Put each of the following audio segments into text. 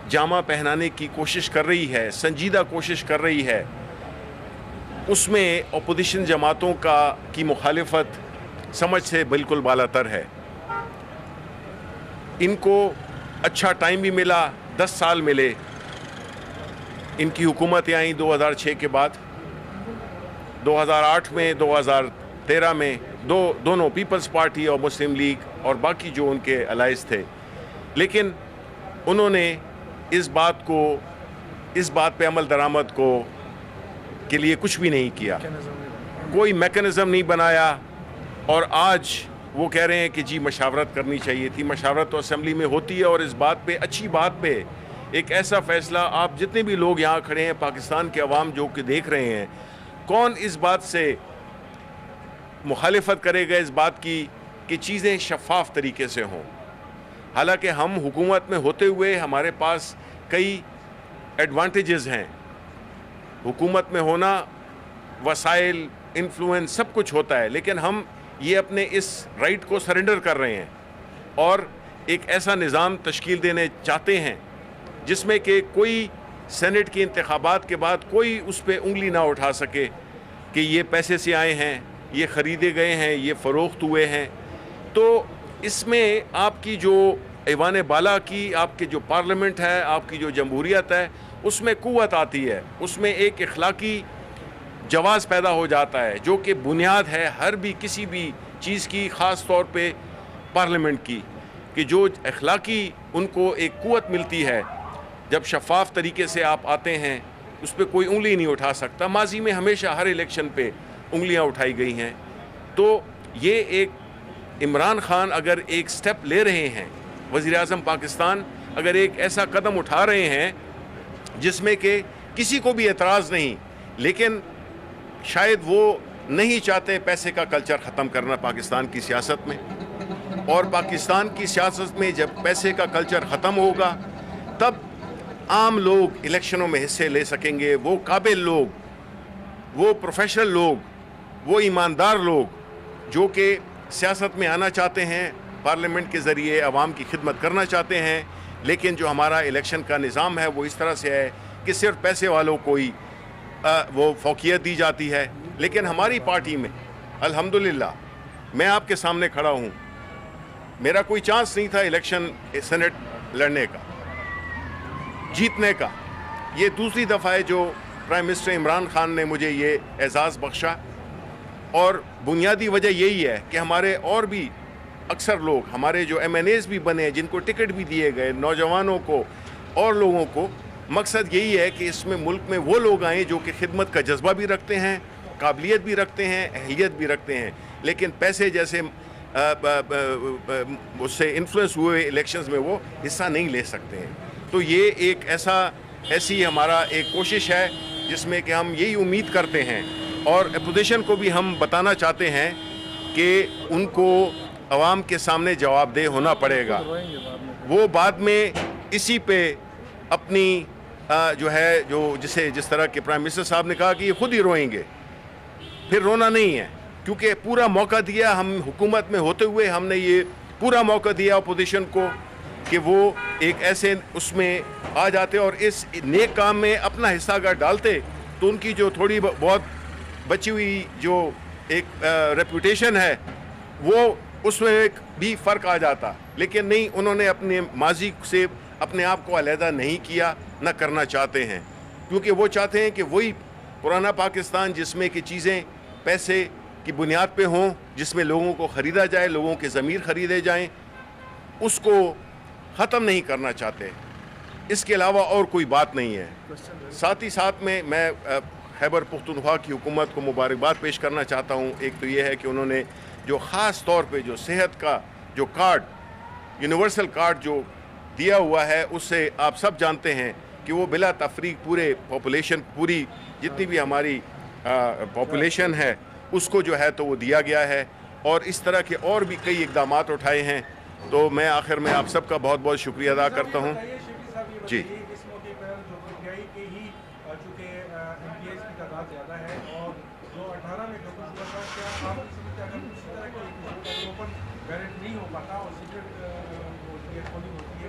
جامہ پہنانے کی کوشش کر رہی ہے، سنجیدہ کوشش کر رہی ہے، اس میں اپوزیشن جماعتوں کی مخالفت سمجھ سے بالکل بالاتر ہے۔ ان کو اچھا ٹائم بھی ملا، 10 سال ملے، ان کی حکومتیں آئیں 2006 کے بعد، 2008 میں، 2013 میں، دونوں پیپلز پارٹی اور مسلم لیگ اور باقی جو ان کے الائز تھے، لیکن انہوں نے اس بات پہ عمل درآمد کے لیے کچھ بھی نہیں کیا، کوئی میکنزم نہیں بنایا، اور آج وہ کہہ رہے ہیں کہ جی مشاورت کرنی چاہیے تھی۔ مشاورت تو اسمبلی میں ہوتی ہے، اور اس بات پہ، اچھی بات پہ ایک ایسا فیصلہ، آپ جتنے بھی لوگ یہاں کھڑے ہیں، پاکستان کے عوام جو کہ دیکھ رہے ہیں، کون اس بات سے مخالفت کرے گا اس بات کی کہ چیزیں شفاف طریقے سے ہوں؟ حالانکہ ہم حکومت میں ہوتے ہوئے ہمارے پاس کئی ایڈوانٹیجز ہیں، حکومت میں ہونا، وسائل، انفلوئنس، سب کچھ ہوتا ہے، لیکن ہم یہ اپنے اس رائٹ کو سرنڈر کر رہے ہیں اور ایک ایسا نظام تشکیل دینے چاہتے ہیں جس میں کہ کوئی سینٹ کے انتخابات کے بعد کوئی اس پہ انگلی نہ اٹھا سکے کہ یہ پیسے سے آئے ہیں، یہ خریدے گئے ہیں، یہ فروخت ہوئے ہیں۔ تو اس میں آپ کی جو ایوان بالا کی، آپ کے جو پارلیمنٹ ہے، آپ کی جو جمہوریت ہے، اس میں قوت آتی ہے، اس میں ایک اخلاقی جواز پیدا ہو جاتا ہے، جو کہ بنیاد ہے ہر بھی کسی بھی چیز کی، خاص طور پہ پارلیمنٹ کی، کہ جو اخلاقی ان کو ایک قوت ملتی ہے جب شفاف طریقے سے آپ آتے ہیں، اس پہ کوئی انگلی نہیں اٹھا سکتا۔ ماضی میں ہمیشہ ہر الیکشن پہ انگلیاں اٹھائی گئی ہیں، تو یہ ایک عمران خان اگر ایک سٹیپ لے رہے ہیں، وزیر اعظم پاکستان اگر ایک ایسا قدم اٹھا رہے ہیں جس میں کہ کسی کو بھی اعتراض نہیں، لیکن شاید وہ نہیں چاہتے پیسے کا کلچر ختم کرنا پاکستان کی سیاست میں، اور پاکستان کی سیاست میں جب پیسے کا کلچر ختم ہوگا تب عام لوگ الیکشنوں میں حصے لے سکیں گے، وہ قابل لوگ، وہ پروفیشنل لوگ، وہ ایماندار لوگ جو کہ سیاست میں آنا چاہتے ہیں، پارلیمنٹ کے ذریعے عوام کی خدمت کرنا چاہتے ہیں، لیکن جو ہمارا الیکشن کا نظام ہے وہ اس طرح سے ہے کہ صرف پیسے والوں کو ہی وہ فوقیت دی جاتی ہے۔ لیکن ہماری پارٹی میں الحمدللہ، میں آپ کے سامنے کھڑا ہوں، میرا کوئی چانس نہیں تھا الیکشن سینٹ لڑنے کا، جیتنے کا۔ یہ دوسری دفعہ ہے جو پرائم منسٹر عمران خان نے مجھے یہ اعزاز بخشا، اور بنیادی وجہ یہی ہے کہ ہمارے اور بھی اکثر لوگ، ہمارے جو ایم این ایز بھی بنے، جن کو ٹکٹ بھی دیے گئے، نوجوانوں کو اور لوگوں کو، مقصد یہی ہے کہ اس میں ملک میں وہ لوگ آئیں جو کہ خدمت کا جذبہ بھی رکھتے ہیں، قابلیت بھی رکھتے ہیں، اہلیت بھی رکھتے ہیں، لیکن پیسے جیسے اس سے انفلوئنس ہوئے الیکشنز میں وہ حصہ نہیں لے سکتے ہیں۔ تو یہ ایک ایسی ہمارا ایک کوشش ہے جس میں کہ ہم یہی امید کرتے ہیں، اور اپوزیشن کو بھی ہم بتانا چاہتے ہیں کہ ان کو عوام کے سامنے جواب دہ ہونا پڑے گا۔ وہ بعد میں اسی پہ اپنی جو ہے جس طرح کہ پرائم منسٹر صاحب نے کہا کہ یہ خود ہی روئیں گے، پھر رونا نہیں ہے، کیونکہ پورا موقع دیا، ہم حکومت میں ہوتے ہوئے ہم نے یہ پورا موقع دیا اپوزیشن کو کہ وہ ایک ایسے اس میں آ جاتے اور اس نیک کام میں اپنا حصہ اگر ڈالتے تو ان کی جو تھوڑی بہت بچی ہوئی جو ایک ریپوٹیشن ہے وہ اس میں ایک بھی فرق آ جاتا، لیکن نہیں، انہوں نے اپنے ماضی سے اپنے آپ کو علیحدہ نہیں کیا، نہ کرنا چاہتے ہیں، کیونکہ وہ چاہتے ہیں کہ وہی پرانا پاکستان جس میں کہ چیزیں پیسے کی بنیاد پہ ہوں، جس میں لوگوں کو خریدا جائے، لوگوں کے ضمیر خریدے جائیں، اس کو ختم نہیں کرنا چاہتے۔ اس کے علاوہ اور کوئی بات نہیں ہے۔ ساتھ ہی ساتھ میں خیبر پختونخوا کی حکومت کو مبارکباد پیش کرنا چاہتا ہوں۔ ایک تو یہ ہے کہ انہوں نے جو خاص طور پہ جو صحت کا جو کارڈ، یونیورسل کارڈ جو دیا ہوا ہے، اس سے آپ سب جانتے ہیں کہ وہ بلا تفریق پوری جتنی بھی ہماری پاپولیشن ہے اس کو جو ہے تو وہ دیا گیا ہے، اور اس طرح کے اور بھی کئی اقدامات اٹھائے ہیں۔ تو میں آخر میں آپ سب کا بہت بہت شکریہ ادا کرتا ہوں۔ جی، اس موقع پر جو پی کے ہی چونکہ ایم پی ایس کی تعداد زیادہ ہے، اور 2018 میں جو کچھ ہوا تھا، کیا آپ سمجھتے ہیں اگر اسی طرح کی اوپن بیلٹ نہیں ہو پاتا اور سیکرٹ پولنگ ہوتی ہے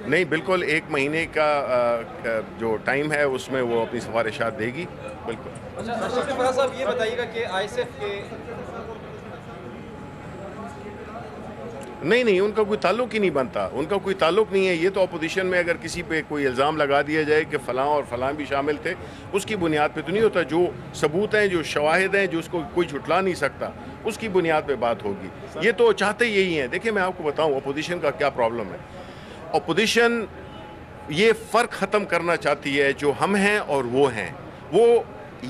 نہیں بالکل 1 مہینے کا جو ٹائم ہے اس میں وہ اپنی سفارشات دے گی بالکل. فرحان صاحب یہ بتائیے گا کہ آئی ایس ایف کے نہیں ان کا کوئی تعلق ہی نہیں بنتا, ان کا کوئی تعلق نہیں ہے. یہ تو اپوزیشن میں اگر کسی پہ کوئی الزام لگا دیا جائے کہ فلاں اور فلاں بھی شامل تھے, اس کی بنیاد پہ تو نہیں ہوتا. جو ثبوت ہیں, جو شواہد ہیں, جو اس کو کوئی جھٹلا نہیں سکتا, اس کی بنیاد پہ بات ہوگی. یہ تو چاہتے یہی ہیں. دیکھیں میں آپ کو بتاؤں اپوزیشن کا کیا پرابلم ہے. اپوزیشن یہ فرق ختم کرنا چاہتی ہے جو ہم ہیں اور وہ ہیں. وہ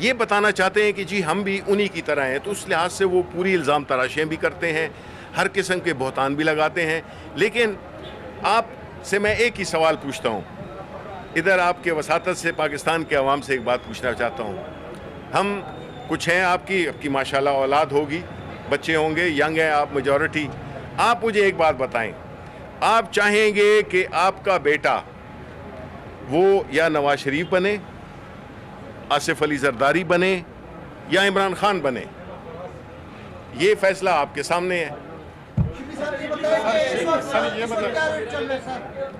یہ بتانا چاہتے ہیں کہ جی ہم بھی انہی کی طرح ہیں, تو اس لحاظ سے وہ پوری الزام تراشیاں بھی کرتے ہیں, ہر قسم کے بہتان بھی لگاتے ہیں. لیکن آپ سے میں ایک ہی سوال پوچھتا ہوں, ادھر آپ کے وساطت سے پاکستان کے عوام سے ایک بات پوچھنا چاہتا ہوں. ہم کچھ ہیں, آپ کی ماشاءاللہ اولاد ہوگی, بچے ہوں گے, ینگ ہیں آپ, میجورٹی. آپ مجھے ایک بات بتائیں, آپ چاہیں گے کہ آپ کا بیٹا وہ یا نواز شریف بنے, آصف علی زرداری بنے, یا عمران خان بنے؟ یہ فیصلہ آپ کے سامنے ہے.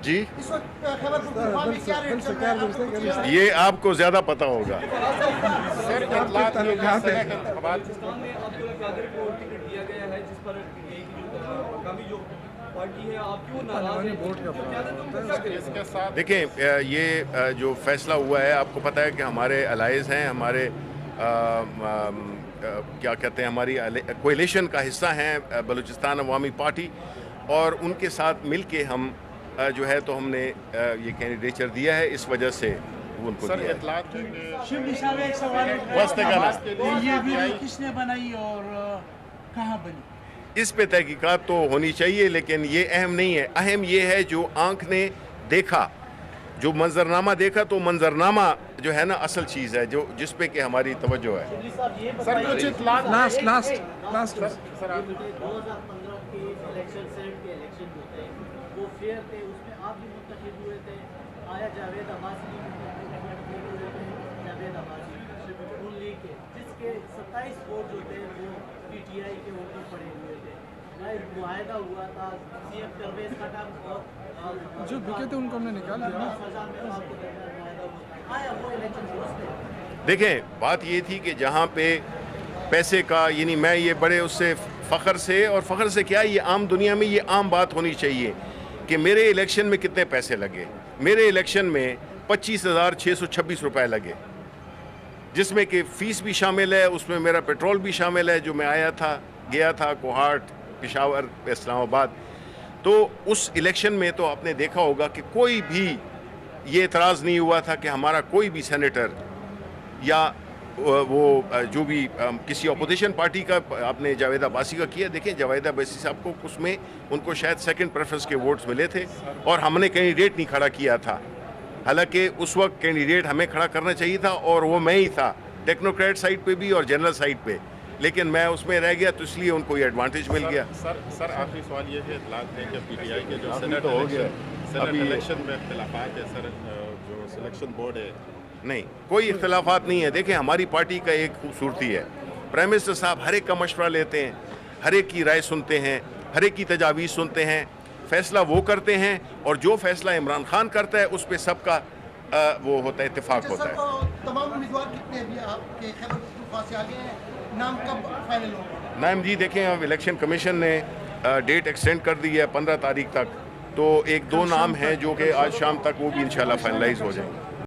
جی یہ آپ کو زیادہ پتہ ہوگا. دیکھیں یہ جو فیصلہ ہوا ہے, آپ کو پتہ ہے کہ ہمارے الائز ہیں, ہمارے کیا کہتے ہیں, ہماری کوئلیشن کا حصہ ہیں بلوچستان عوامی پارٹی, اور ان کے ساتھ مل کے ہم جو ہے تو ہم نے یہ کینڈیڈیچر دیا ہے. اس وجہ سے ان کو دیا ہے. شبلی صاحب ایک سوال ہے, یہ ویڈیو کس نے بنائی اور کہاں بنی؟ اس پہ تحقیقات تو ہونی چاہیے, لیکن یہ اہم نہیں ہے. اہم یہ ہے جو آنکھ نے دیکھا, جو منظرنامہ دیکھا, تو منظرنامہ جو ہے نا اصل چیز ہے جو جس پہ کہ ہماری توجہ ہے. سر کچھ لاسٹ 2015 کے الیکشن سینٹ کے الیکشن جو تھے وہ فیئر تھے, اس میں آپ بھی منتخب ہوئے تھے. آیا جاوید عباسی نون لیگ کے, جس کے 27 ووٹ جو تھے وہ پی ٹی آئی کے ووٹوں پڑے ہوئے تھے. معاہدہ ہوا تھا سی ایم پرویز خٹک اور جو بکے تھے ان کو ہم نے نکال دیا. دیکھیں بات یہ تھی کہ جہاں پہ پیسے کا, یعنی میں یہ بڑے اس سے فخر سے, اور فخر سے کیا, یہ عام دنیا میں یہ عام بات ہونی چاہیے کہ میرے الیکشن میں کتنے پیسے لگے. میرے الیکشن میں 25,626 روپے لگے, جس میں کہ فیس بھی شامل ہے, اس میں میرا پیٹرول بھی شامل ہے جو میں گیا تھا کوہاٹ, پشاور, اسلام آباد. تو اس الیکشن میں تو آپ نے دیکھا ہوگا کہ کوئی بھی یہ اعتراض نہیں ہوا تھا کہ ہمارا کوئی بھی سینیٹر یا وہ جو بھی کسی اپوزیشن پارٹی کا, آپ نے جاوید عباسی کا کیا. دیکھیں جاوید عباسی صاحب کو اس میں ان کو شاید سیکنڈ پریفرنس کے ووٹس ملے تھے, اور ہم نے کینڈیڈیٹ نہیں کھڑا کیا تھا. حالانکہ اس وقت کینڈیڈیٹ ہمیں کھڑا کرنا چاہیے تھا, اور وہ میں ہی تھا, ٹیکنوکریٹ سائٹ پہ بھی اور جنرل سائٹ پہ, لیکن میں اس میں رہ گیا, تو اس لیے ان کو یہ ایڈوانٹیج مل گیا. سر آخری سوال یہ ہے, اطلاعات ہیں کہ پی ٹی آئی کے جو سینٹ الیکشن میں اختلافات ہے سر, جو سلیکشن بورڈ ہے. نہیں کوئی اختلافات نہیں ہے. دیکھیں ہماری پارٹی کا ایک خوبصورتی ہے, پرائم منسٹر صاحب ہر ایک کا مشورہ لیتے ہیں, ہر ایک کی رائے سنتے ہیں, ہر ایک کی تجاویز سنتے ہیں, فیصلہ وہ کرتے ہیں, اور جو فیصلہ عمران خان کرتا ہے اس پہ سب کا وہ ہوتا ہے, اتفاق ہوتا ہے. تمام امیدوار کتنے ابھی آپ کے خیبر پختونخوا سے آگے ہیں, نام کب فائنل ہوگا؟ نائم جی دیکھیں, اب الیکشن کمیشن نے ڈیٹ ایکسٹینڈ کر دی ہے 15 تاریخ تک, تو 1-2 نام ہیں جو کہ آج شام تک وہ بھی انشاءاللہ فائنلائز ہو جائیں گے.